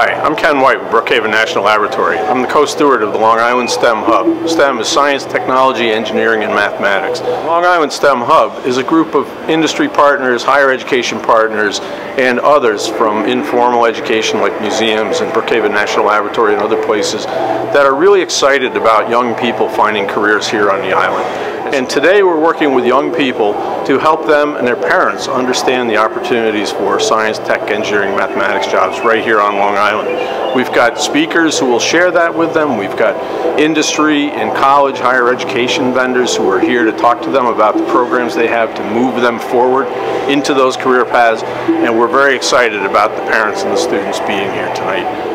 Hi, I'm Ken White with Brookhaven National Laboratory. I'm the co-steward of the Long Island STEM Hub. STEM is science, technology, engineering, and mathematics. Long Island STEM Hub is a group of industry partners, higher education partners, and others from informal education like museums and Brookhaven National Laboratory and other places that are really excited about young people finding careers here on the island. And today we're working with young people to help them and their parents understand the opportunities for science, tech, engineering, mathematics jobs right here on Long Island. We've got speakers who will share that with them. We've got industry and college, higher education vendors who are here to talk to them about the programs they have to move them forward into those career paths. And we're very excited about the parents and the students being here tonight.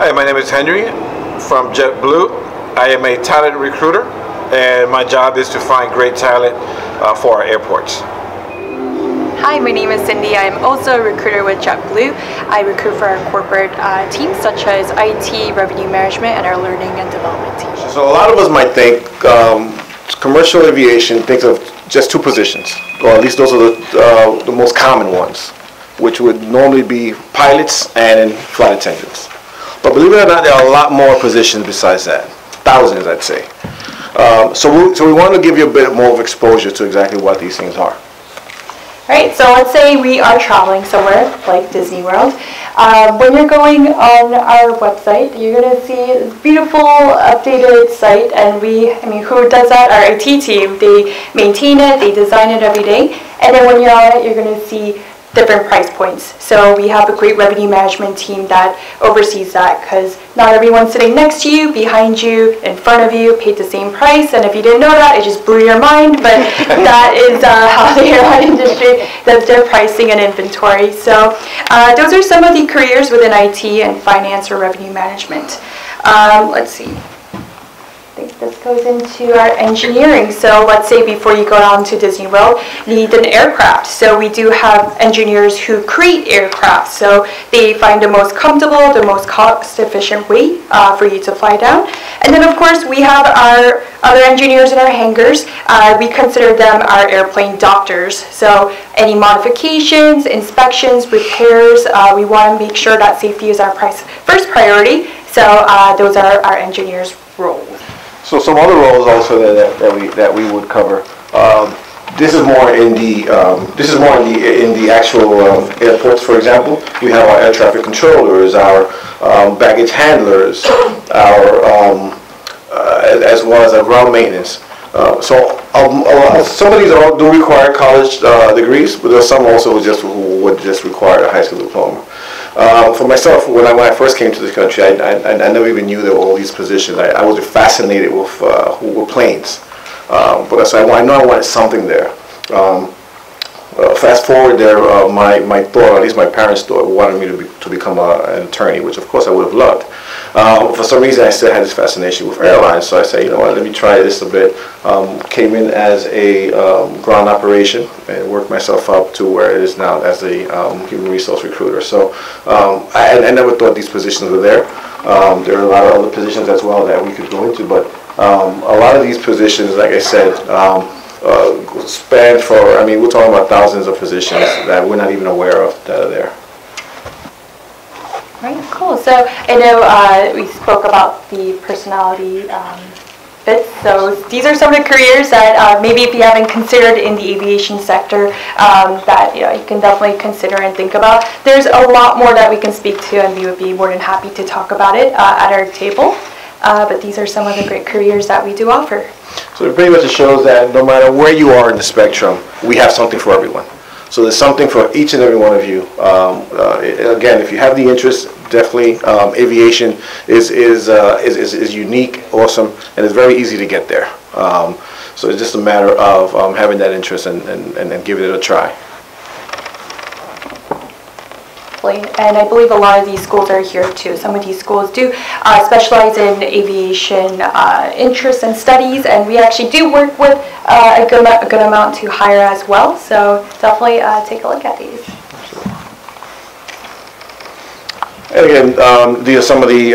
Hi, my name is Henry from JetBlue. I am a talent recruiter, and my job is to find great talent for our airports. Hi, my name is Cindy. I am also a recruiter with JetBlue. I recruit for our corporate teams such as IT, revenue management, and our learning and development team. So a lot of us might think commercial aviation thinks of just two positions, or at least those are the most common ones, which would normally be pilots and flight attendants. But believe it or not, there are a lot more positions besides that. Thousands, I'd say. So we want to give you a bit more of exposure to exactly what these things are. Right, so let's say we are traveling somewhere like Disney World. When you're going on our website, you're going to see this beautiful updated site, and who does that? Our IT team. They maintain it, they design it every day, and then when you're on it, you're going to see different price points. So we have a great revenue management team that oversees that, because not everyone sitting next to you, behind you, in front of you paid the same price. And if you didn't know that, it just blew your mind, but that is how the airline industry does their pricing and inventory. So those are some of the careers within IT and finance or revenue management. Let's see. I think this goes into our engineering. So let's say before you go down to Disney World, you need an aircraft. So we do have engineers who create aircraft. So they find the most comfortable, the most cost-efficient way for you to fly down. And then of course we have our other engineers in our hangars. We consider them our airplane doctors. So any modifications, inspections, repairs, we want to make sure that safety is our first priority. So those are our engineers' roles. So some other roles also that we would cover. This is more in the actual airports. For example, we have our air traffic controllers, our baggage handlers, our as well as our ground maintenance. Some of these do require college degrees, but there are some also who would just require a high school diploma. For myself, when I first came to this country, I never even knew there were all these positions. I was fascinated with planes, but so I know I wanted something there. Fast forward there, my thought, at least my parents thought, wanted me to become an attorney, which of course I would have loved. For some reason, I still had this fascination with airlines, so I said, you know what, let me try this a bit. Came in as a ground operation and worked myself up to where it is now as a human resource recruiter. So I never thought these positions were there. There are a lot of other positions as well that we could go into, but a lot of these positions, like I said, span for, we're talking about thousands of positions that we're not even aware of that are there. Right, cool. So I know we spoke about the personality fits. So these are some of the careers that maybe if you haven't considered in the aviation sector that you can definitely consider and think about. There's a lot more that we can speak to, and we would be more than happy to talk about it at our table. But these are some of the great careers that we do offer. So it pretty much shows that no matter where you are in the spectrum, we have something for everyone. So there's something for each and every one of you. Again, if you have the interest, definitely aviation is unique, awesome, and it's very easy to get there. So it's just a matter of having that interest and giving it a try. And I believe a lot of these schools are here too. Some of these schools do specialize in aviation interests and studies, and we actually do work with a good amount to hire as well. So definitely take a look at these. And again, these are some of the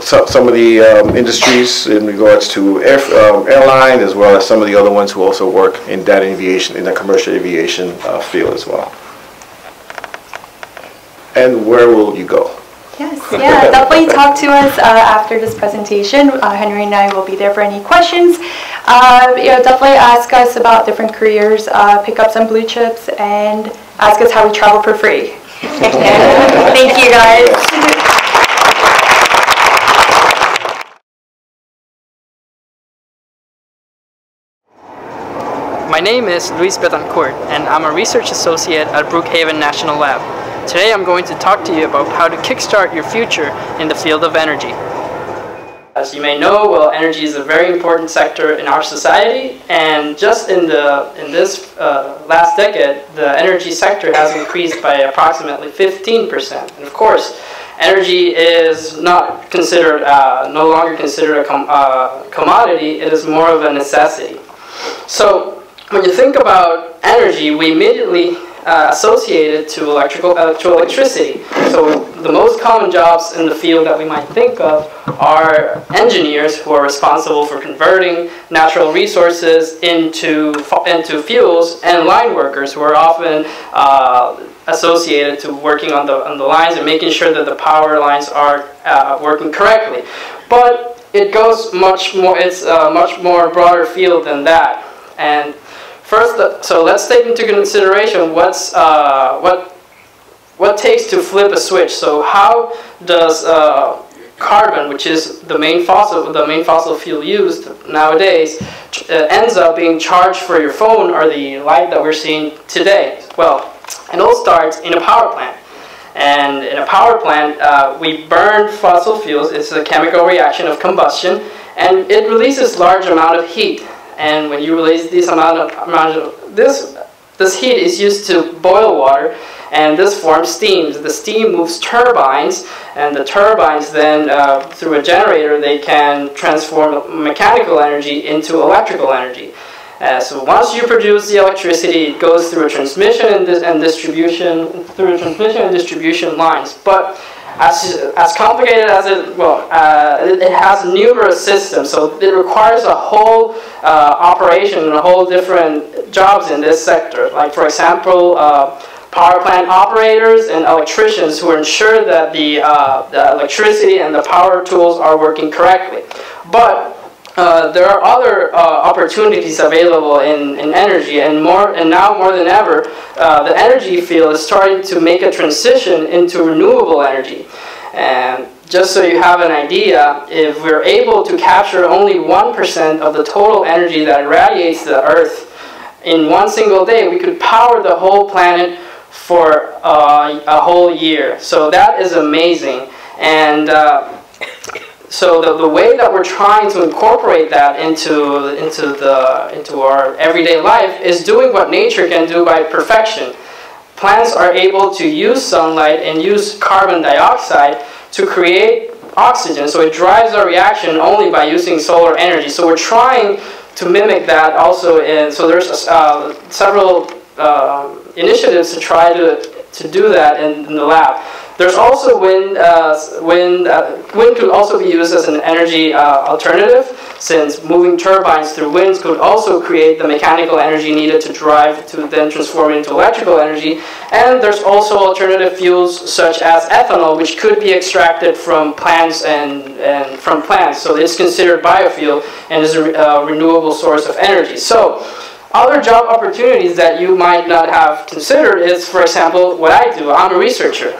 some of the industries in regards to airline, as well as some of the other ones who also work in that aviation, in the commercial aviation field as well. And where will you go? Yes, yeah, definitely talk to us after this presentation. Henry and I will be there for any questions. Definitely ask us about different careers, pick up some blue chips, and ask us how we travel for free. Thank you, guys. My name is Luis Betancourt, and I'm a research associate at Brookhaven National Lab. Today I'm going to talk to you about how to kickstart your future in the field of energy. As you may know, well, energy is a very important sector in our society, and just in this last decade, the energy sector has increased by approximately 15%. And of course, energy is not considered, no longer considered a commodity. It is more of a necessity. So when you think about energy, we immediately associated to electricity. So the most common jobs in the field that we might think of are engineers who are responsible for converting natural resources into fuels, and line workers who are often associated to working on the lines and making sure that the power lines are working correctly. But it goes much more. It's a much more broader field than that. And first, so let's take into consideration what takes to flip a switch. So how does carbon, which is the main fossil fuel used nowadays, ends up being charged for your phone or the light that we're seeing today? Well, it all starts in a power plant. And in a power plant, we burn fossil fuels. It's a chemical reaction of combustion, and it releases large amount of heat. And when you release this this heat is used to boil water, and this forms steam. The steam moves turbines, and the turbines then, through a generator, they can transform mechanical energy into electrical energy. So once you produce the electricity, it goes through a transmission and distribution lines. But as complicated as it has numerous systems, so it requires a whole operation and a whole different jobs in this sector. Like, for example, power plant operators and electricians who ensure that the electricity and the power tools are working correctly. But there are other opportunities available in energy, and now more than ever, the energy field is starting to make a transition into renewable energy. And just so you have an idea, if we're able to capture only 1% of the total energy that irradiates the Earth in one single day, we could power the whole planet for a whole year. So that is amazing. And so the way that we're trying to incorporate that into our everyday life is doing what nature can do by perfection. Plants are able to use sunlight and use carbon dioxide to create oxygen. So it drives our reaction only by using solar energy. So we're trying to mimic that also. So there's several initiatives to try to do that in the lab. There's also wind. Wind could also be used as an energy alternative, since moving turbines through winds could also create the mechanical energy needed to drive to then transform into electrical energy. And there's also alternative fuels such as ethanol, which could be extracted from plants and from plants. So it's considered biofuel and is a renewable source of energy. So other job opportunities that you might not have considered is, for example, what I do. I'm a researcher.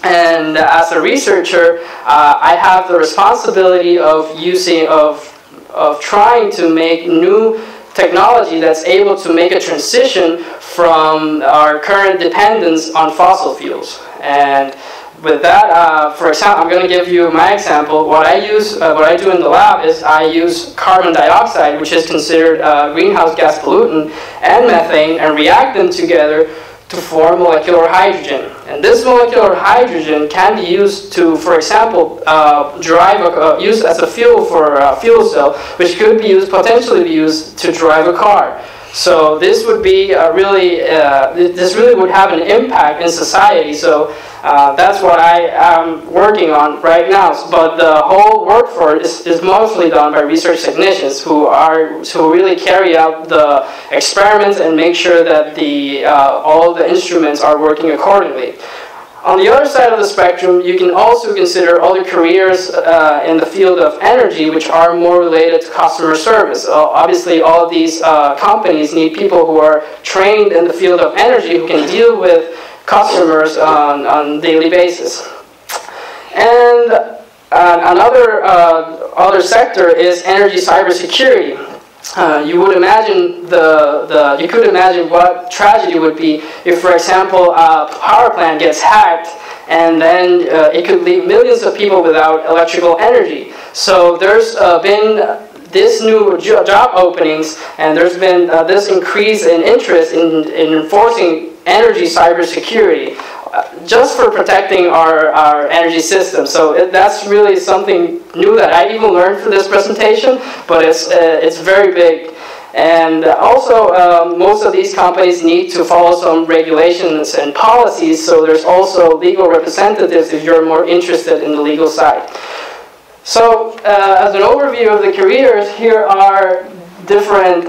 And as a researcher, I have the responsibility of trying to make new technology that's able to make a transition from our current dependence on fossil fuels. And with that, for example, I'm going to give you my example. What I do in the lab is I use carbon dioxide, which is considered a greenhouse gas pollutant, and methane, and react them together to form molecular hydrogen. And this molecular hydrogen can be used to, for example, used as a fuel for a fuel cell, which could be potentially be used to drive a car. So this would be this really would have an impact in society. So that's what I am working on right now. But the whole workforce is mostly done by research technicians who really carry out the experiments and make sure that all the instruments are working accordingly. On the other side of the spectrum, you can also consider other careers in the field of energy, which are more related to customer service. Obviously, all of these companies need people who are trained in the field of energy, who can deal with customers on a daily basis. And another other sector is energy cybersecurity. You would imagine you could imagine what tragedy would be if, for example, a power plant gets hacked, and then it could leave millions of people without electrical energy. So there's been this new job openings, and there's been this increase in interest in enforcing energy cybersecurity, just for protecting our energy system. So that's really something new that I even learned for this presentation, but it's very big. And also, most of these companies need to follow some regulations and policies, so there's also legal representatives if you're more interested in the legal side. So, as an overview of the careers, here are different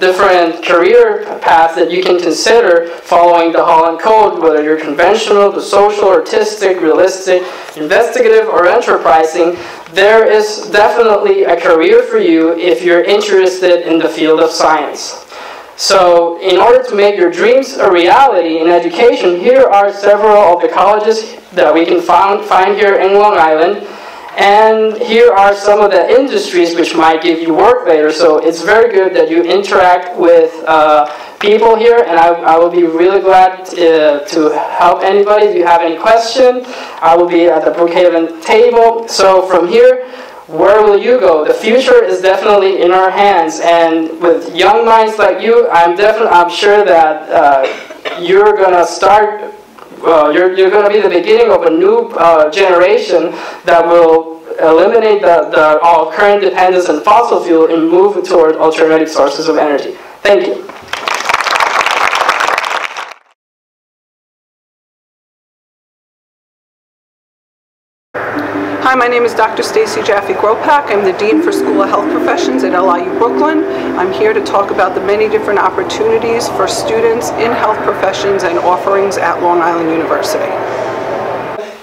different career paths that you can consider following the Holland Code, whether you're conventional, the social, artistic, realistic, investigative, or enterprising. There is definitely a career for you if you're interested in the field of science. So, in order to make your dreams a reality in education, here are several of the colleges that we can find here in Long Island. And here are some of the industries which might give you work later. So it's very good that you interact with people here, and I will be really glad to help anybody. If you have any question, I will be at the Brookhaven table. So from here, where will you go? The future is definitely in our hands, and with young minds like you, I'm sure that you're gonna start. You're going to be the beginning of a new generation that will eliminate all current dependence on fossil fuel and move toward alternative sources of energy. Thank you. Hi, my name is Dr. Stacy Jaffey Goprack. I'm the Dean for School of Health Professions at LIU Brooklyn. I'm here to talk about the many different opportunities for students in health professions and offerings at Long Island University.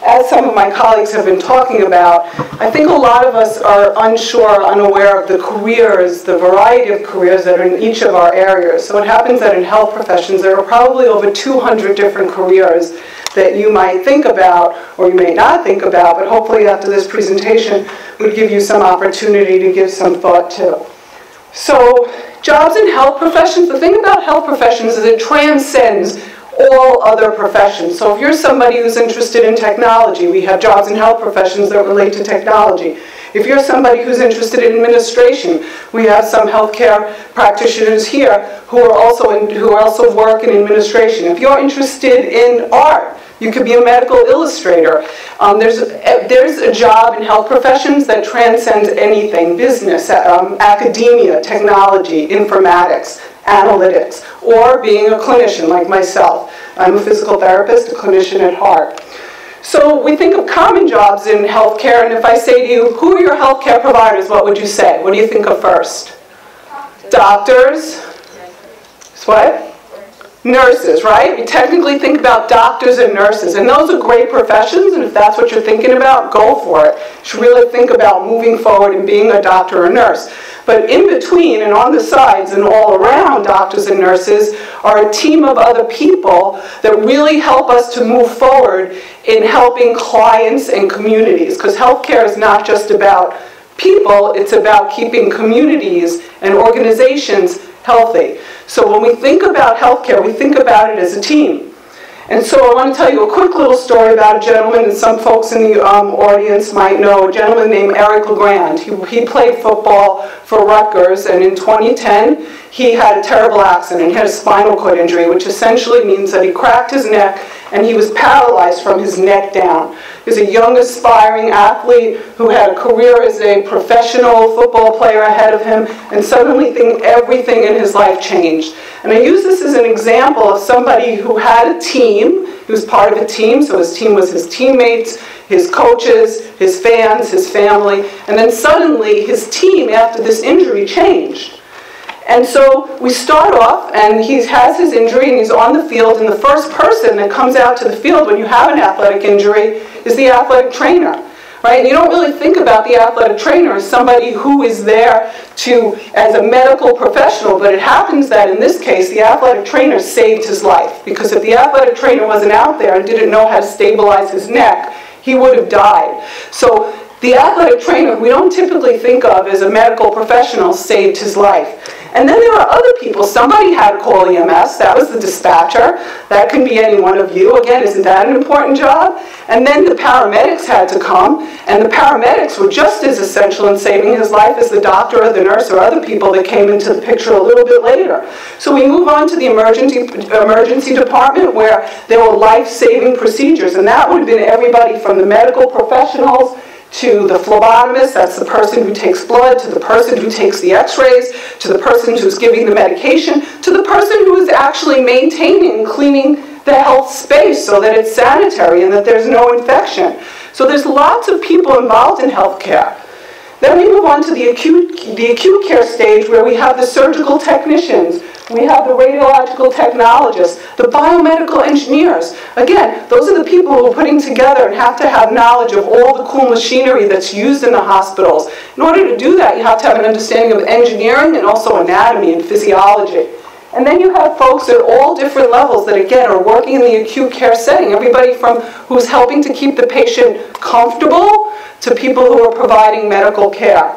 As some of my colleagues have been talking about, I think a lot of us are unsure, unaware of the careers, the variety of careers that are in each of our areas. So it happens that in health professions, there are probably over 200 different careers that you might think about, or you may not think about, but hopefully after this presentation would give you some opportunity to give some thought to. So, jobs in health professions, the thing about health professions is it transcends all other professions. So if you're somebody who's interested in technology, we have jobs in health professions that relate to technology. If you're somebody who's interested in administration, we have some healthcare practitioners here who also work in administration. If you're interested in art, you could be a medical illustrator. There's a job in health professions that transcends anything: business, academia, technology, informatics, analytics, or being a clinician like myself. I'm a physical therapist, a clinician at heart. So we think of common jobs in healthcare, and if I say to you, who are your healthcare providers, what would you say? What do you think of first? Doctors? What? Nurses, right? We technically think about doctors and nurses, and those are great professions, and if that's what you're thinking about, go for it. You should really think about moving forward and being a doctor or nurse. But in between and on the sides and all around doctors and nurses are a team of other people that really help us to move forward in helping clients and communities, because healthcare is not just about people, it's about keeping communities and organizations healthy. So when we think about healthcare, we think about it as a team. And so I want to tell you a quick little story about a gentleman, and some folks in the audience might know, a gentleman named Eric LeGrand. He played football for Rutgers, and in 2010, he had a terrible accident. He had a spinal cord injury, which essentially means that he cracked his neck, and he was paralyzed from his neck down. is a young aspiring athlete who had a career as a professional football player ahead of him, and suddenly everything in his life changed. And I use this as an example of somebody who had a team. He was part of a team, so his team was his teammates, his coaches, his fans, his family, and then suddenly his team, after this injury, changed. And so we start off, and he has his injury, and he's on the field, and the first person that comes out to the field when you have an athletic injury is the athletic trainer, right? And you don't really think about the athletic trainer as somebody who is there as a medical professional, but it happens that in this case, the athletic trainer saved his life, because if the athletic trainer wasn't out there and didn't know how to stabilize his neck, he would have died. So the athletic trainer, we don't typically think of as a medical professional, saved his life. And then there are other people. Somebody had to call EMS. That was the dispatcher. That can be any one of you. Again, isn't that an important job? And then the paramedics had to come, and the paramedics were just as essential in saving his life as the doctor or the nurse or other people that came into the picture a little bit later. So we move on to the emergency department, where there were life-saving procedures, and that would have been everybody from the medical professionals to the phlebotomist, that's the person who takes blood, to the person who takes the x-rays, to the person who's giving the medication, to the person who is actually maintaining and cleaning the health space so that it's sanitary and that there's no infection. So there's lots of people involved in healthcare. Then we move on to the acute care stage, where we have the surgical technicians, we have the radiological technologists, the biomedical engineers. Again, those are the people who are putting together and have to have knowledge of all the cool machinery that's used in the hospitals. In order to do that, you have to have an understanding of engineering and also anatomy and physiology. And then you have folks at all different levels that, again, are working in the acute care setting. Everybody from who's helping to keep the patient comfortable to people who are providing medical care.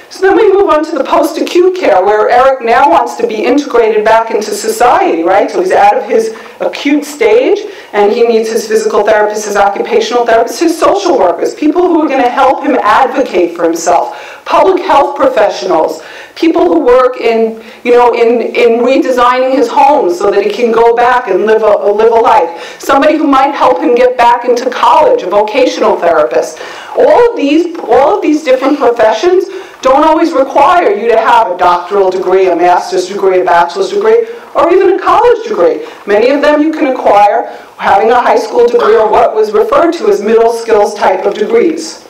So then we move on to the post-acute care, where Eric now wants to be integrated back into society, right? So he's out of his acute stage, and he needs his physical therapist, his occupational therapist, his social workers, people who are going to help him advocate for himself, public health professionals, people who work in redesigning his home so that he can go back and live a life. Somebody who might help him get back into college, a vocational therapist. All of these different professions don't always require you to have a doctoral degree, a master's degree, a bachelor's degree, or even a college degree. Many of them you can acquire having a high school degree, or what was referred to as middle skills type of degrees.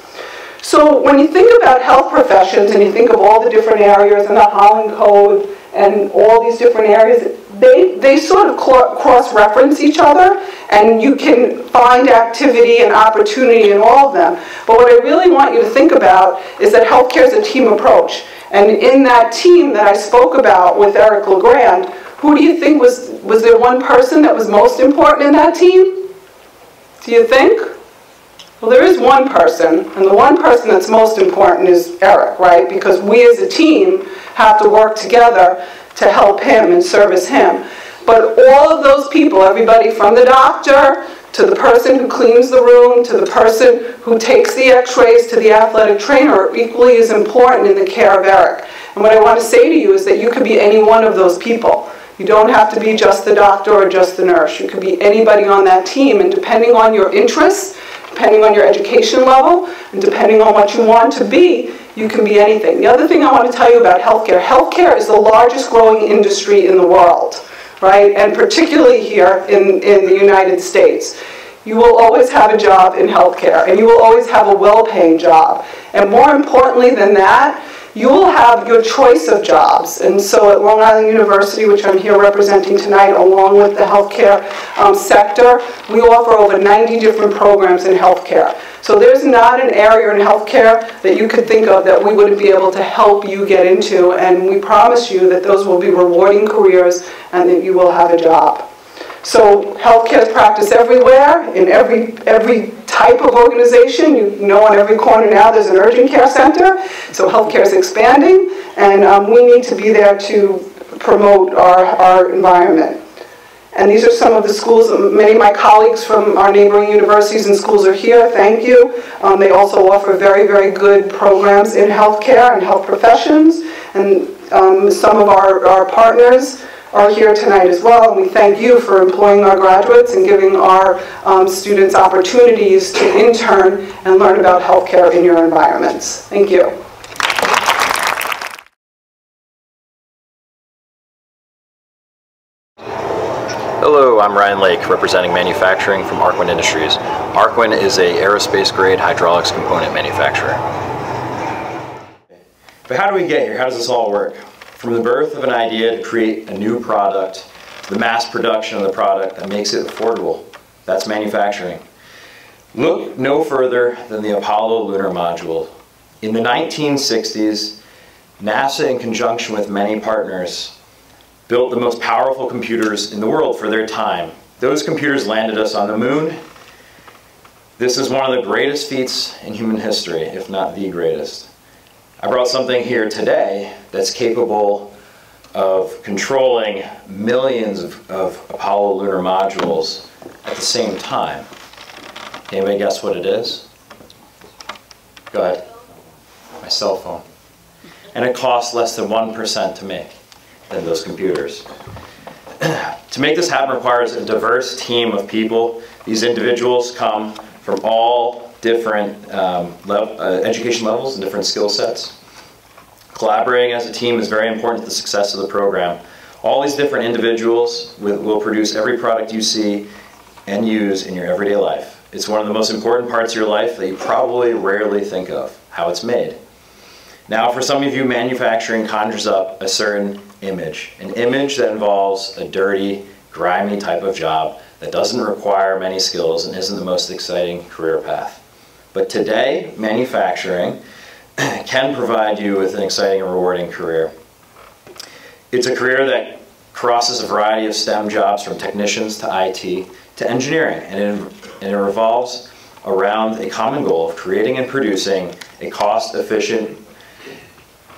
So when you think about health professions and you think of all the different areas and the Holland Code and all these different areas, they sort of cross-reference each other, and you can find activity and opportunity in all of them. But what I really want you to think about is that healthcare is a team approach. And in that team that I spoke about with Eric LeGrand, who do you think was there one person that was most important in that team? Do you think? Well, there is one person, and the one person that's most important is Eric, right? Because we as a team have to work together to help him and service him. But all of those people, everybody from the doctor to the person who cleans the room, to the person who takes the x-rays, to the athletic trainer, are equally as important in the care of Eric. And what I want to say to you is that you could be any one of those people. You don't have to be just the doctor or just the nurse. You could be anybody on that team, and depending on your interests, depending on your education level, and depending on what you want to be, you can be anything. The other thing I want to tell you about healthcare, healthcare is the largest growing industry in the world, right? And particularly here in the United States. You will always have a job in healthcare, and you will always have a well-paying job. And more importantly than that, you will have your choice of jobs. And so at Long Island University, which I'm here representing tonight, along with the healthcare sector, we offer over 90 different programs in healthcare. So there's not an area in healthcare that you could think of that we wouldn't be able to help you get into, and we promise you that those will be rewarding careers and that you will have a job. So healthcare is practiced everywhere, in every type of organization. You know, on every corner now there's an urgent care center. So healthcare is expanding, and we need to be there to promote our environment. And these are some of the schools. Many of my colleagues from our neighboring universities and schools are here. Thank you. They also offer very, very good programs in healthcare and health professions. And some of our partners are here tonight as well, and we thank you for employing our graduates and giving our students opportunities to intern and learn about healthcare in your environments. Thank you. Hello, I'm Ryan Lake, representing manufacturing from Arkwin Industries. Arkwin is an aerospace-grade hydraulics component manufacturer. But how do we get here? How does this all work? From the birth of an idea to create a new product, to the mass production of the product that makes it affordable. That's manufacturing. Look no further than the Apollo lunar module. In the 1960s, NASA, in conjunction with many partners, built the most powerful computers in the world for their time. Those computers landed us on the moon. This is one of the greatest feats in human history, if not the greatest. I brought something here today that's capable of controlling millions of Apollo lunar modules at the same time. Anybody guess what it is? Go ahead. My cell phone. And it costs less than 1% to make than those computers. To make this happen requires a diverse team of people. These individuals come from all different education levels and different skill sets. Collaborating as a team is very important to the success of the program. All these different individuals will produce every product you see and use in your everyday life. It's one of the most important parts of your life that you probably rarely think of, how it's made. Now, for some of you, manufacturing conjures up a certain image, an image that involves a dirty, grimy type of job that doesn't require many skills and isn't the most exciting career path. But today, manufacturing can provide you with an exciting and rewarding career. It's a career that crosses a variety of STEM jobs, from technicians to IT to engineering, and it revolves around a common goal of creating and producing a cost-efficient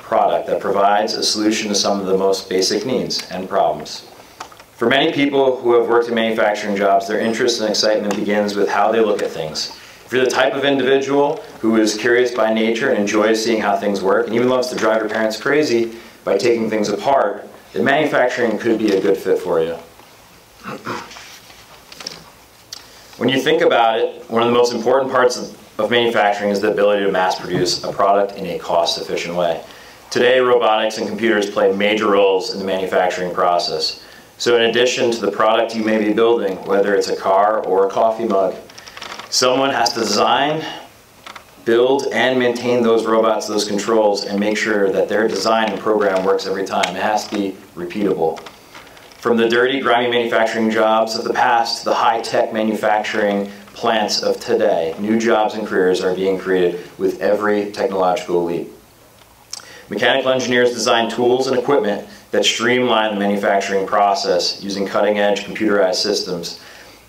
product that provides a solution to some of the most basic needs and problems. For many people who have worked in manufacturing jobs, their interest and excitement begins with how they look at things. If you're the type of individual who is curious by nature and enjoys seeing how things work, and even loves to drive your parents crazy by taking things apart, then manufacturing could be a good fit for you. When you think about it, one of the most important parts of manufacturing is the ability to mass produce a product in a cost-efficient way. Today, robotics and computers play major roles in the manufacturing process. So in addition to the product you may be building, whether it's a car or a coffee mug, someone has to design, build, and maintain those robots, those controls, and make sure that their design and program works every time. It has to be repeatable. From the dirty, grimy manufacturing jobs of the past to the high-tech manufacturing plants of today, new jobs and careers are being created with every technological leap. Mechanical engineers design tools and equipment that streamline the manufacturing process using cutting-edge computerized systems.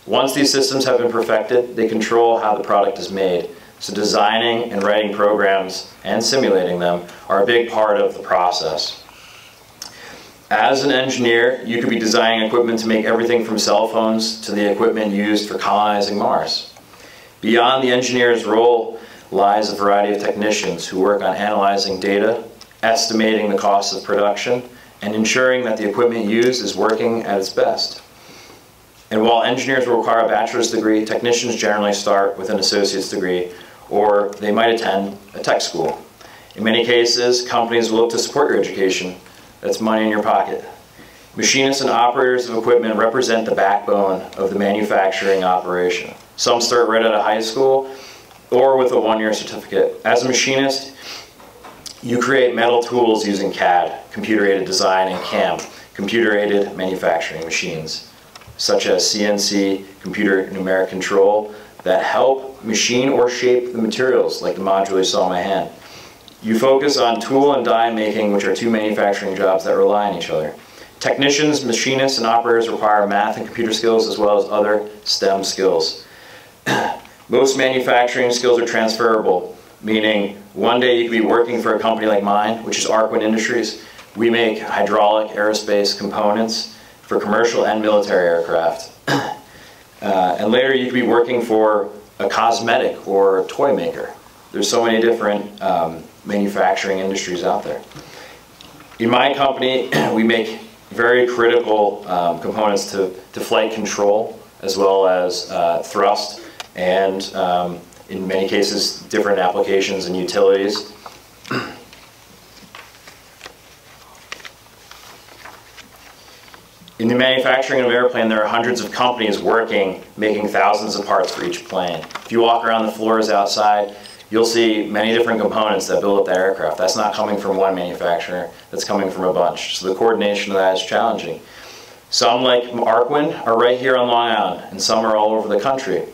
Once these systems have been perfected, they control how the product is made. So designing and writing programs and simulating them are a big part of the process. As an engineer, you could be designing equipment to make everything from cell phones to the equipment used for colonizing Mars. Beyond the engineer's role lies a variety of technicians who work on analyzing data, estimating the cost of production, and ensuring that the equipment used is working at its best. And while engineers will require a bachelor's degree, technicians generally start with an associate's degree, or they might attend a tech school. In many cases, companies will look to support your education. That's money in your pocket. Machinists and operators of equipment represent the backbone of the manufacturing operation. Some start right out of high school or with a one-year certificate. As a machinist, you create metal tools using CAD, computer-aided design, and CAM, computer-aided manufacturing machines, such as CNC, computer numeric control, that help machine or shape the materials, like the module you saw in my hand. You focus on tool and die making, which are two manufacturing jobs that rely on each other. Technicians, machinists, and operators require math and computer skills as well as other STEM skills. Most manufacturing skills are transferable, meaning one day you could be working for a company like mine, which is Arkwin Industries. We make hydraulic aerospace components for commercial and military aircraft. And later you could be working for a cosmetic or a toy maker. There's so many different manufacturing industries out there. In my company, we make very critical components to flight control, as well as thrust, and in many cases, different applications and utilities. In the manufacturing of an airplane, there are hundreds of companies working, making thousands of parts for each plane. If you walk around the floors outside, you'll see many different components that build up that aircraft. That's not coming from one manufacturer, that's coming from a bunch. So the coordination of that is challenging. Some, like Arkwin, are right here on Long Island, and some are all over the country.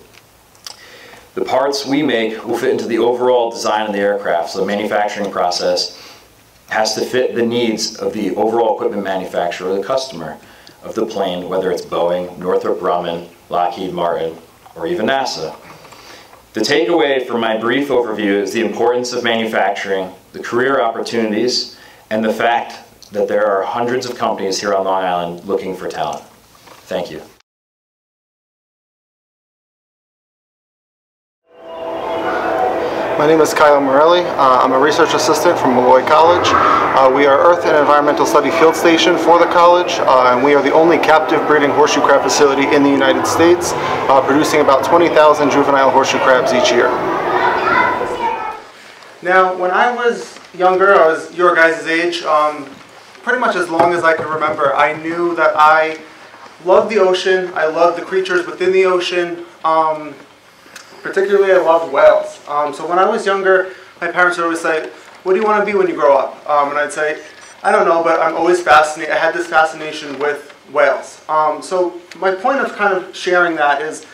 The parts we make will fit into the overall design of the aircraft, so the manufacturing process has to fit the needs of the overall equipment manufacturer or the customer of the plane, whether it's Boeing, Northrop Grumman, Lockheed Martin, or even NASA. The takeaway from my brief overview is the importance of manufacturing, the career opportunities, and the fact that there are hundreds of companies here on Long Island looking for talent. Thank you. My name is Kyle Maurelli. I'm a research assistant from Molloy College. We are Earth and Environmental Study Field Station for the college, and we are the only captive breeding horseshoe crab facility in the United States, producing about 20,000 juvenile horseshoe crabs each year. Now, when I was younger, I was your guys' age, pretty much as long as I can remember, I knew that I loved the ocean, I loved the creatures within the ocean. Particularly, I loved whales. So when I was younger, my parents would always say, "What do you want to be when you grow up?" And I'd say, "I don't know, but I'm always fascinated. I had this fascination with whales." So my point of kind of sharing that is,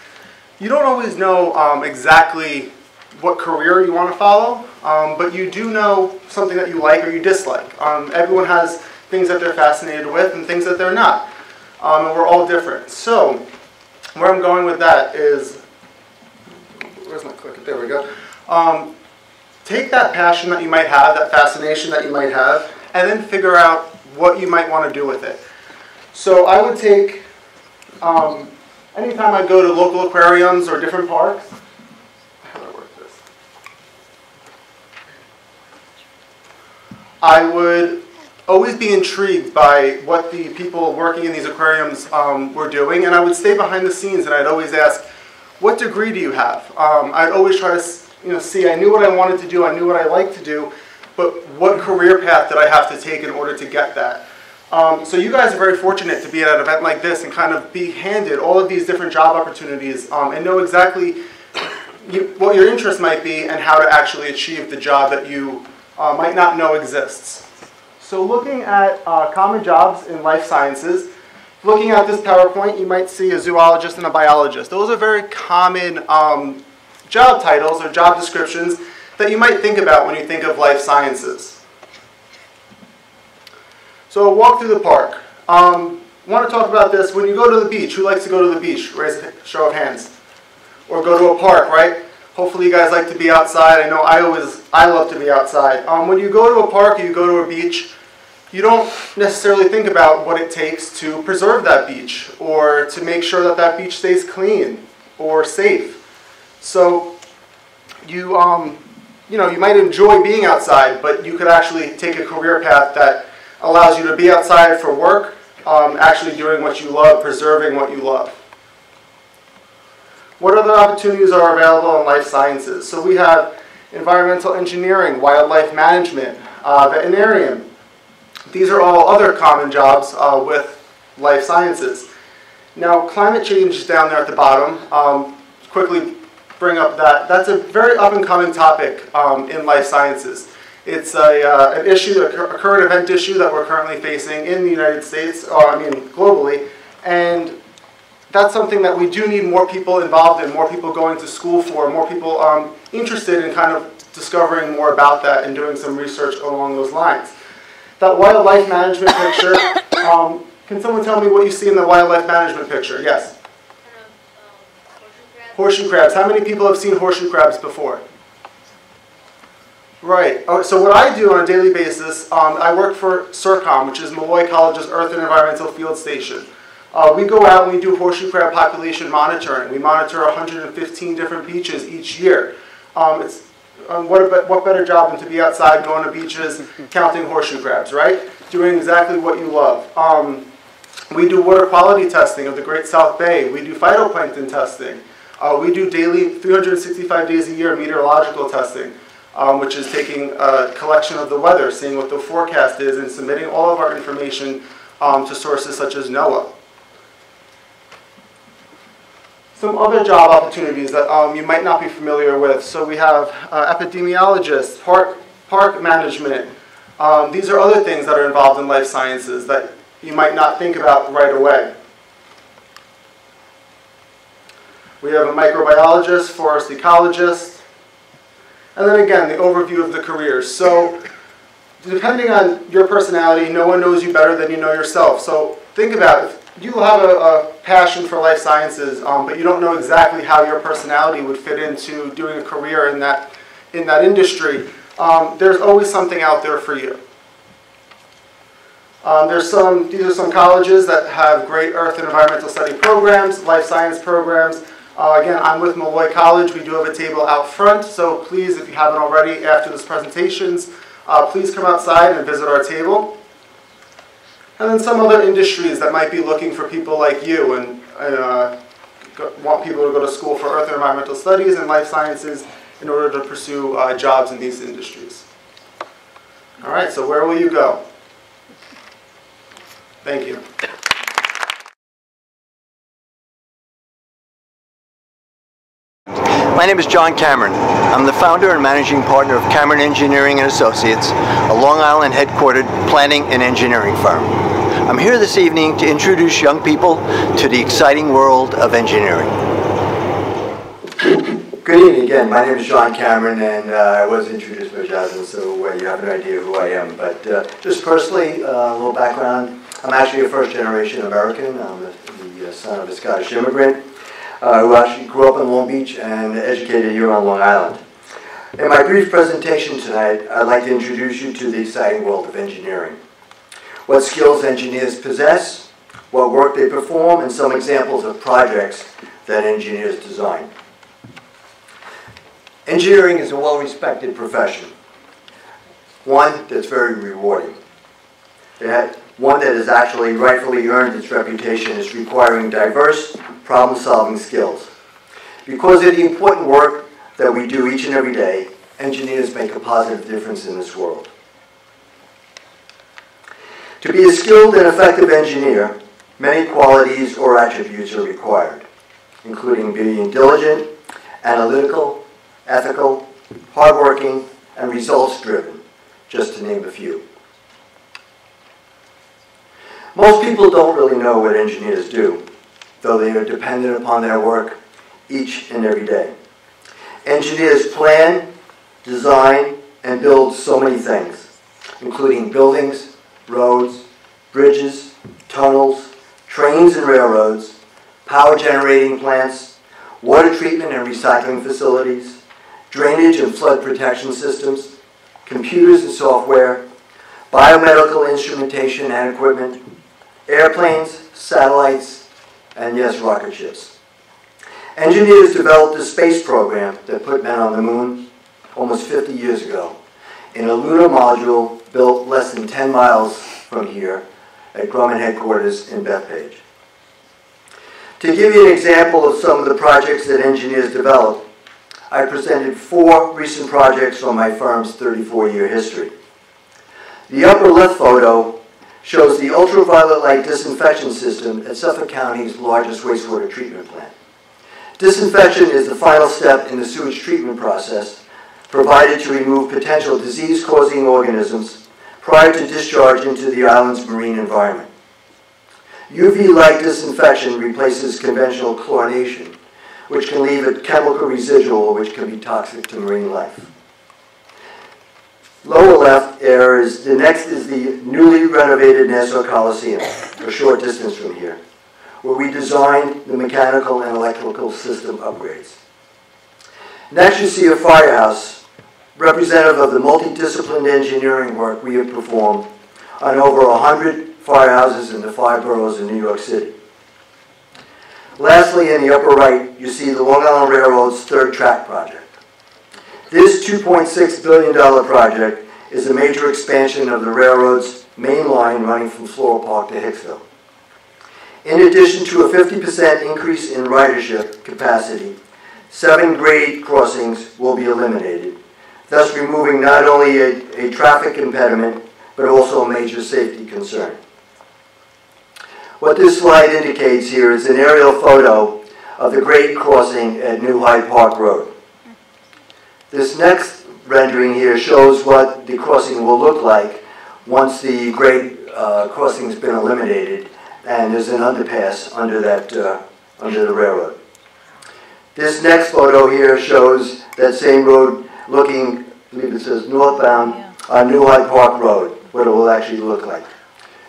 you don't always know exactly what career you want to follow, but you do know something that you like or you dislike. Everyone has things that they're fascinated with and things that they're not, and we're all different. So where I'm going with that is, where's my clicker? There we go. Take that passion that you might have, that fascination that you might have, and then figure out what you might want to do with it. So I would take, anytime I go to local aquariums or different parks, how do I work this? I would always be intrigued by what the people working in these aquariums were doing, and I would stay behind the scenes and I'd always ask, what degree do you have? I'd always try to see, I knew what I wanted to do, I knew what I liked to do, but what career path did I have to take in order to get that? So you guys are very fortunate to be at an event like this and kind of be handed all of these different job opportunities and know exactly what your interest might be and how to actually achieve the job that you might not know exists. So looking at common jobs in life sciences, looking at this PowerPoint, you might see a zoologist and a biologist. Those are very common job titles or job descriptions that you might think about when you think of life sciences. So walk through the park. Want to talk about this. When you go to the beach, who likes to go to the beach? Raise a show of hands. Or go to a park, right? Hopefully you guys like to be outside. I know I love to be outside. When you go to a park or you go to a beach, you don't necessarily think about what it takes to preserve that beach or to make sure that that beach stays clean or safe. So you might enjoy being outside, but you could actually take a career path that allows you to be outside for work, actually doing what you love, preserving what you love. What other opportunities are available in life sciences? So we have environmental engineering, wildlife management, veterinarian. These are all other common jobs with life sciences. Now, climate change is down there at the bottom. Quickly bring up that. That's a very up-and-coming topic in life sciences. It's an issue, a current event issue that we're currently facing in the United States, globally. And that's something that we do need more people involved in, more people going to school for, more people interested in kind of discovering more about that and doing some research along those lines. That wildlife management picture, can someone tell me what you see in the wildlife management picture? Yes? Horseshoe crabs. How many people have seen horseshoe crabs before? Right. So what I do on a daily basis, I work for CERCOM, which is Molloy College's Earth and Environmental Field Station. We go out and we do horseshoe crab population monitoring. We monitor 115 different beaches each year. What better job than to be outside, going to beaches, counting horseshoe crabs, right? Doing exactly what you love. We do water quality testing of the Great South Bay. We do phytoplankton testing. We do daily, 365 days a year, meteorological testing, which is taking a collection of the weather, seeing what the forecast is, and submitting all of our information to sources such as NOAA. Some other job opportunities that you might not be familiar with. So we have epidemiologists, park management. These are other things that are involved in life sciences that you might not think about right away. We have a microbiologist, forest ecologist, and then again, the overview of the careers. So depending on your personality, no one knows you better than you know yourself. So think about it. If you have a passion for life sciences, but you don't know exactly how your personality would fit into doing a career in that industry, there's always something out there for you. These are some colleges that have great earth and environmental study programs, life science programs. Again, I'm with Molloy College. We do have a table out front, so please, if you haven't already, after this presentations, please come outside and visit our table. And then some other industries that might be looking for people like you and want people to go to school for earth and environmental studies and life sciences in order to pursue jobs in these industries. All right, so where will you go? Thank you. My name is John Cameron. I'm the founder and managing partner of Cameron Engineering and Associates, a Long Island headquartered planning and engineering firm. I'm here this evening to introduce young people to the exciting world of engineering. Good evening again. My name is John Cameron, and I was introduced by Jasmine, so you have an idea who I am. But just personally, a little background. I'm actually a first-generation American. I'm the son of a Scottish immigrant who actually grew up in Long Beach and educated here on Long Island. In my brief presentation tonight, I'd like to introduce you to the exciting world of engineering. What skills engineers possess, what work they perform, and some examples of projects that engineers design. Engineering is a well-respected profession, one that's very rewarding. One that has actually rightfully earned its reputation as requiring diverse problem-solving skills. Because of the important work that we do each and every day, engineers make a positive difference in this world. To be a skilled and effective engineer, many qualities or attributes are required, including being diligent, analytical, ethical, hardworking, and results-driven, just to name a few. Most people don't really know what engineers do, though they are dependent upon their work each and every day. Engineers plan, design, and build so many things, including buildings, roads, bridges, tunnels, trains and railroads, power generating plants, water treatment and recycling facilities, drainage and flood protection systems, computers and software, biomedical instrumentation and equipment, airplanes, satellites, and yes, rocket ships. Engineers developed a space program that put men on the moon almost 50 years ago in a lunar module built less than 10 miles from here at Grumman headquarters in Bethpage. To give you an example of some of the projects that engineers developed, I presented 4 recent projects from my firm's 34-year history. The upper left photo shows the ultraviolet light disinfection system at Suffolk County's largest wastewater treatment plant. Disinfection is the final step in the sewage treatment process, provided to remove potential disease-causing organisms prior to discharge into the island's marine environment. UV light disinfection replaces conventional chlorination, which can leave a chemical residual which can be toxic to marine life. Lower left the next is the newly renovated Nassau Coliseum, a short distance from here, where we designed the mechanical and electrical system upgrades. Next you see a firehouse, representative of the multidisciplined engineering work we have performed on over 100 firehouses in the 5 boroughs in New York City. Lastly, in the upper right, you see the Long Island Railroad's third track project. This $2.6 billion project is a major expansion of the railroad's main line running from Floral Park to Hicksville. In addition to a 50% increase in ridership capacity, 7 grade crossings will be eliminated, thus removing not only a traffic impediment, but also a major safety concern. What this slide indicates here is an aerial photo of the grade crossing at New Hyde Park Road. This next rendering here shows what the crossing will look like once the grade crossing has been eliminated and there's an underpass under the railroad. This next photo here shows that same road looking, I believe it says northbound on New Hyde Park Road, what it will actually look like.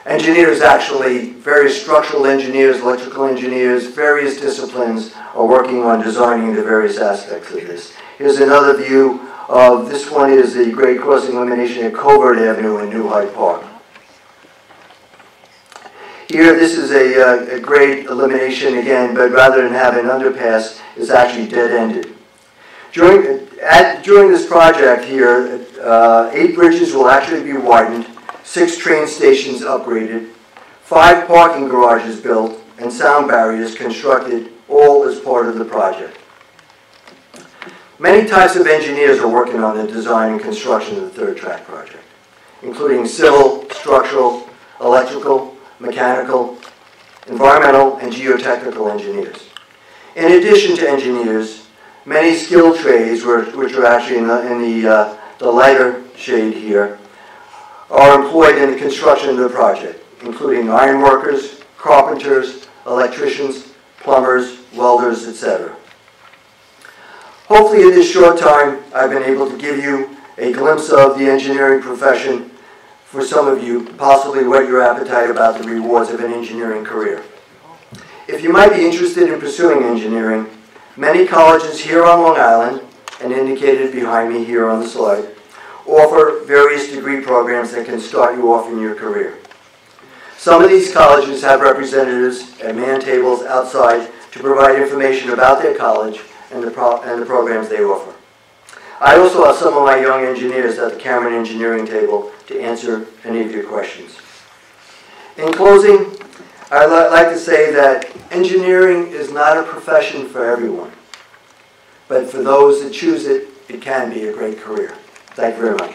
Engineers actually, various structural engineers, electrical engineers, various disciplines are working on designing the various aspects of this. Here's another view of, this one is the grade crossing elimination at Covert Avenue in New Hyde Park. Here, this is a grade elimination again, but rather than have an underpass, it's actually dead-ended. During this project here, 8 bridges will actually be widened, 6 train stations upgraded, 5 parking garages built, and sound barriers constructed, all as part of the project. Many types of engineers are working on the design and construction of the third track project, including civil, structural, electrical, mechanical, environmental, and geotechnical engineers. In addition to engineers, many skilled trades, which are actually in the lighter shade here, are employed in the construction of the project, including ironworkers, carpenters, electricians, plumbers, welders, etc. Hopefully in this short time, I've been able to give you a glimpse of the engineering profession. For some of you, possibly whet your appetite about the rewards of an engineering career. If you might be interested in pursuing engineering, many colleges here on Long Island, and indicated behind me here on the slide, offer various degree programs that can start you off in your career. Some of these colleges have representatives at man tables outside to provide information about their college and the programs they offer. I also have some of my young engineers at the Cameron Engineering table to answer any of your questions. In closing, I'd like to say that engineering is not a profession for everyone, but for those that choose it, it can be a great career. Thank you very much.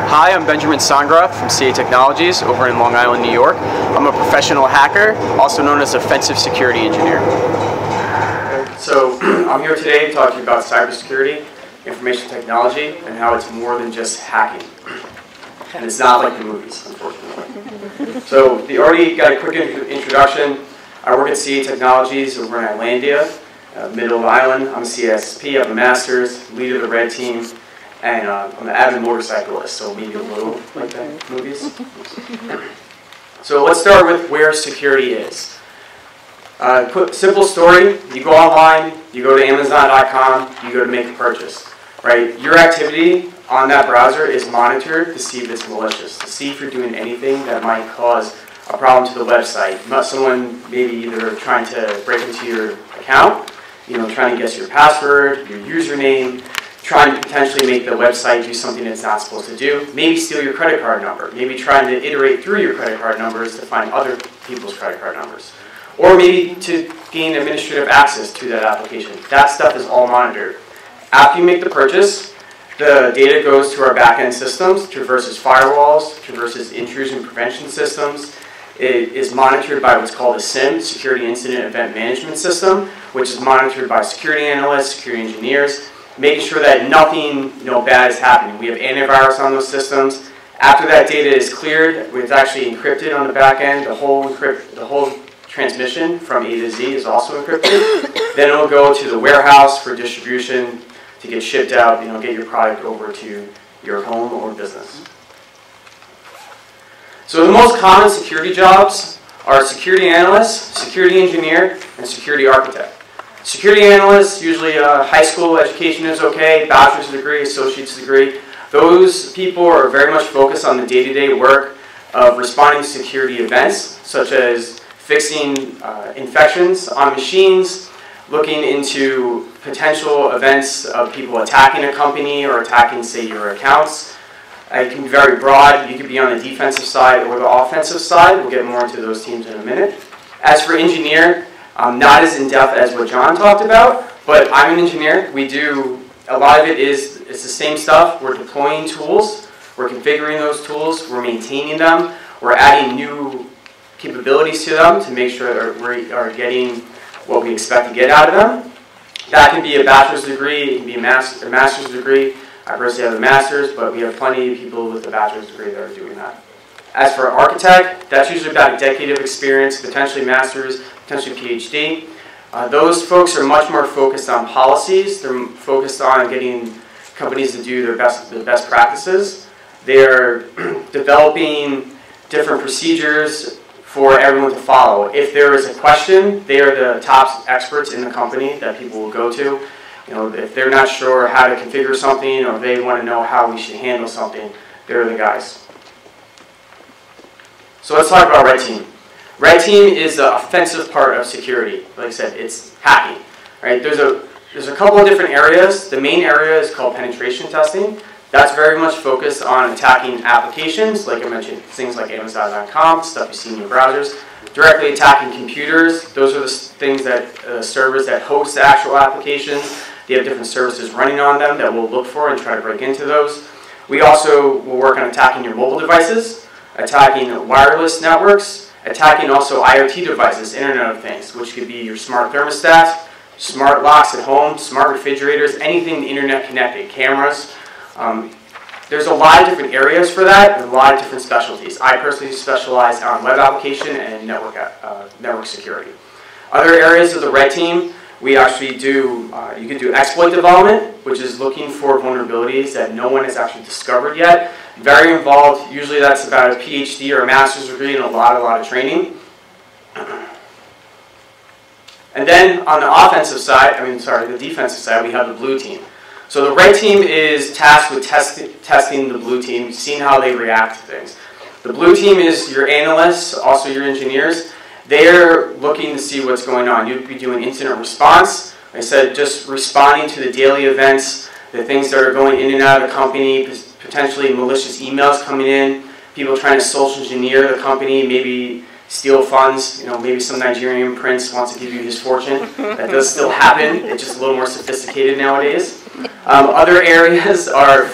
Hi, I'm Benjamin Sondgeroth from CA Technologies over in Long Island, New York. I'm a professional hacker, also known as offensive security engineer. So I'm here today to talk to you about cybersecurity, information technology, and how it's more than just hacking. And it's not like the movies, unfortunately. So you already got a quick introduction. I work at CA Technologies over in Islandia, middle of the island. I'm a CSP, I have a master's, leader of the red team. And I'm an avid motorcyclist, so maybe a little like the movies. So let's start with where security is. Simple story, you go online, you go to Amazon.com, you go to make a purchase. Right? Your activity on that browser is monitored to see if it's malicious, to see if you're doing anything that might cause a problem to the website. Someone maybe either trying to break into your account, trying to guess your password, your username, trying to potentially make the website do something it's not supposed to do, maybe steal your credit card number, maybe trying to iterate through your credit card numbers to find other people's credit card numbers, or maybe to gain administrative access to that application. That stuff is all monitored. After you make the purchase, the data goes to our back-end systems, traverses firewalls, traverses intrusion prevention systems. It is monitored by what's called a SIEM, Security Incident Event Management System, which is monitored by security analysts, security engineers, making sure that nothing bad is happening. We have antivirus on those systems. After that data is cleared, it's actually encrypted on the back end. The whole transmission from A to Z is also encrypted. Then it'll go to the warehouse for distribution to get shipped out, get your product over to your home or business. So the most common security jobs are security analyst, security engineer, and security architect. Security analysts, usually high school education is okay, bachelor's degree, associate's degree. Those people are very much focused on the day-to-day work of responding to security events, such as fixing infections on machines, looking into potential events of people attacking a company or attacking, say, your accounts. It can be very broad. You could be on the defensive side or the offensive side. We'll get more into those teams in a minute. As for engineer, not as in-depth as what John talked about, but I'm an engineer. We do, a lot of it's the same stuff. We're deploying tools. We're configuring those tools. We're maintaining them. We're adding new capabilities to them to make sure that we are getting what we expect to get out of them. That can be a bachelor's degree. It can be a master's degree. I personally have a master's, but we have plenty of people with a bachelor's degree that are doing that. As for architect, that's usually about a decade of experience, potentially master's, potentially PhD. Those folks are much more focused on policies. They're focused on getting companies to do the best practices. They're developing different procedures for everyone to follow. If there is a question, they are the top experts in the company that people will go to. You know, if they're not sure how to configure something or they want to know how we should handle something, they're the guys. So let's talk about red team. Red team is the offensive part of security. Like I said, it's hacking. Right? There's a couple of different areas. The main area is called penetration testing. That's very much focused on attacking applications, like I mentioned, things like Amazon.com, stuff you see in your browsers. Directly attacking computers. Those are the things that servers that host the actual applications. They have different services running on them that we'll look for and try to break into those. We also will work on attacking your mobile devices, attacking wireless networks, attacking also IoT devices, Internet of Things, which could be your smart thermostats, smart locks at home, smart refrigerators, anything Internet connected, cameras. There's a lot of different areas for that and a lot of different specialties. I personally specialize on web application and network security. Other areas of the red team, we actually do, you can do exploit development, which is looking for vulnerabilities that no one has actually discovered yet. Very involved. Usually that's about a PhD or a master's degree and a lot of training. And then on the offensive side, the defensive side, we have the blue team. So the red team is tasked with testing the blue team, seeing how they react to things. The blue team is your analysts, also your engineers. They're looking to see what's going on. You'd be doing incident response. Like I said, just responding to the daily events, the things that are going in and out of the company, potentially malicious emails coming in, people trying to social engineer the company, maybe steal funds. You know, maybe some Nigerian prince wants to give you his fortune. That does still happen. It's just a little more sophisticated nowadays. Other areas are,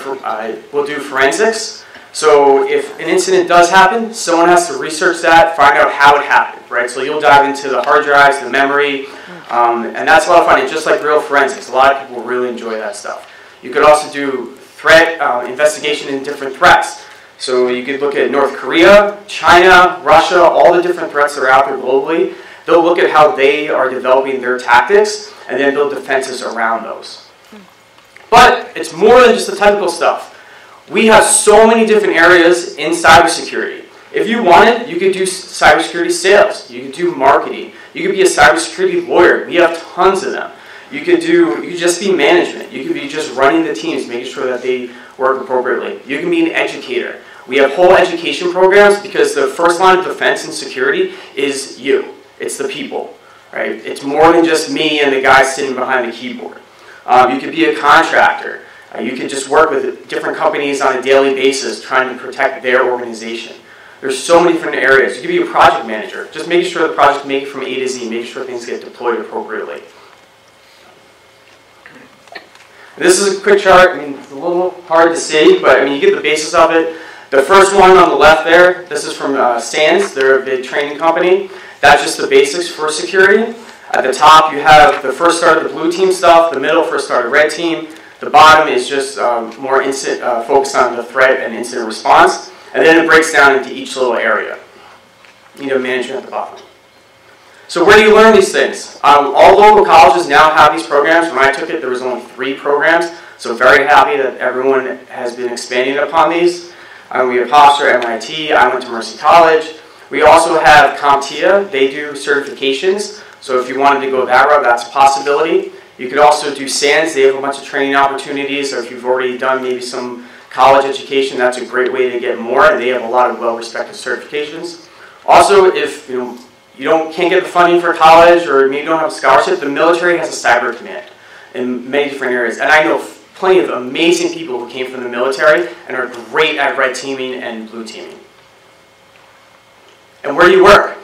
we'll do forensics. So if an incident does happen, someone has to research that, find out how it happened, right? So you'll dive into the hard drives, the memory, and that's a lot of fun. It's just like real forensics. A lot of people really enjoy that stuff. You could also do threat investigation in different threats. So you could look at North Korea, China, Russia, all the different threats that are out there globally. They'll look at how they are developing their tactics and then build defenses around those. But it's more than just the technical stuff. We have so many different areas in cybersecurity. If you wanted, you could do cybersecurity sales. You could do marketing. You could be a cybersecurity lawyer. We have tons of them. You could just be management. You could be just running the teams, making sure that they work appropriately. You can be an educator. We have whole education programs because the first line of defense and security is you. It's the people, right? It's more than just me and the guy sitting behind the keyboard. You could be a contractor. You could just work with different companies on a daily basis trying to protect their organization. There's so many different areas. You could be a project manager, just making sure the project make it from A to Z, making sure things get deployed appropriately. This is a quick chart. It's a little hard to see, but you get the basis of it. The first one on the left there, this is from SANS. They're a big training company. That's just the basics for security. At the top, you have the first start of the blue team stuff. The middle, first start of red team. The bottom is just more focused on the threat and incident response. And then it breaks down into each little area. You know, management at the bottom. So where do you learn these things? All local colleges now have these programs. When I took it, there was only 3 programs. So very happy that everyone has been expanding upon these. We have Hofstra, MIT. I went to Mercy College. We also have CompTIA. They do certifications. So if you wanted to go that route, that's a possibility. You could also do SANS. They have a bunch of training opportunities. Or if you've already done maybe some college education, that's a great way to get more. And they have a lot of well-respected certifications. Also, if can't get the funding for college, or maybe you don't have a scholarship, the military has a cyber command in many different areas. And I know plenty of amazing people who came from the military and are great at red teaming and blue teaming. And where do you work?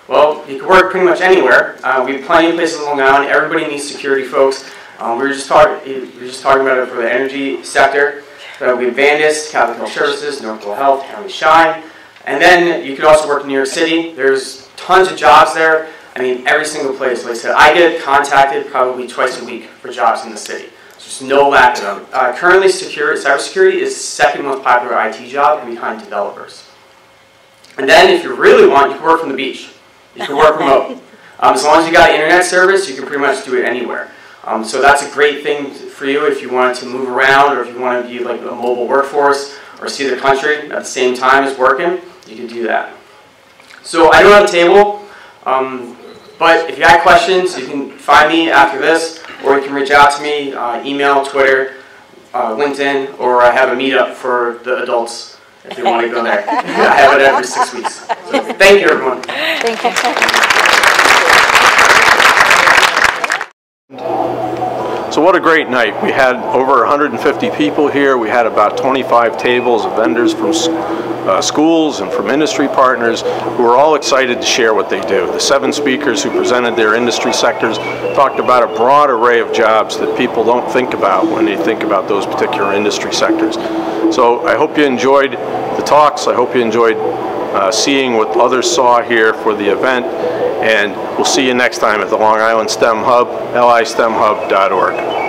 Well, you can work pretty much anywhere. We have plenty of places in Long Island. Everybody needs security folks. We were just talking about it for the energy sector. So we have Vandis, Catholic Health Services, Northwell Health, County Shine. And then you could also work in New York City. There's tons of jobs there. I mean, every single place. Like I said, I get contacted probably twice a week for jobs in the city. There's just no lack of them. Currently, cybersecurity is the second most popular IT job behind developers. And then if you really want, you can work from the beach. You can work remote. As long as you got internet service, you can pretty much do it anywhere. So that's a great thing for you if you wanted to move around, or if you want to be like a mobile workforce or see the country at the same time as working, you can do that. So I don't have a table, but if you have questions, you can find me after this, or you can reach out to me, email, Twitter, LinkedIn, or I have a meetup for the adults if you want to go there. I have it every 6 weeks. So thank you, everyone. Thank you. So what a great night. We had over 150 people here. We had about 25 tables of vendors from schools and from industry partners who are all excited to share what they do. The 7 speakers who presented their industry sectors talked about a broad array of jobs that people don't think about when they think about those particular industry sectors. So I hope you enjoyed the talks. I hope you enjoyed seeing what others saw here for the event. And we'll see you next time at the Long Island STEM Hub, listemhub.org.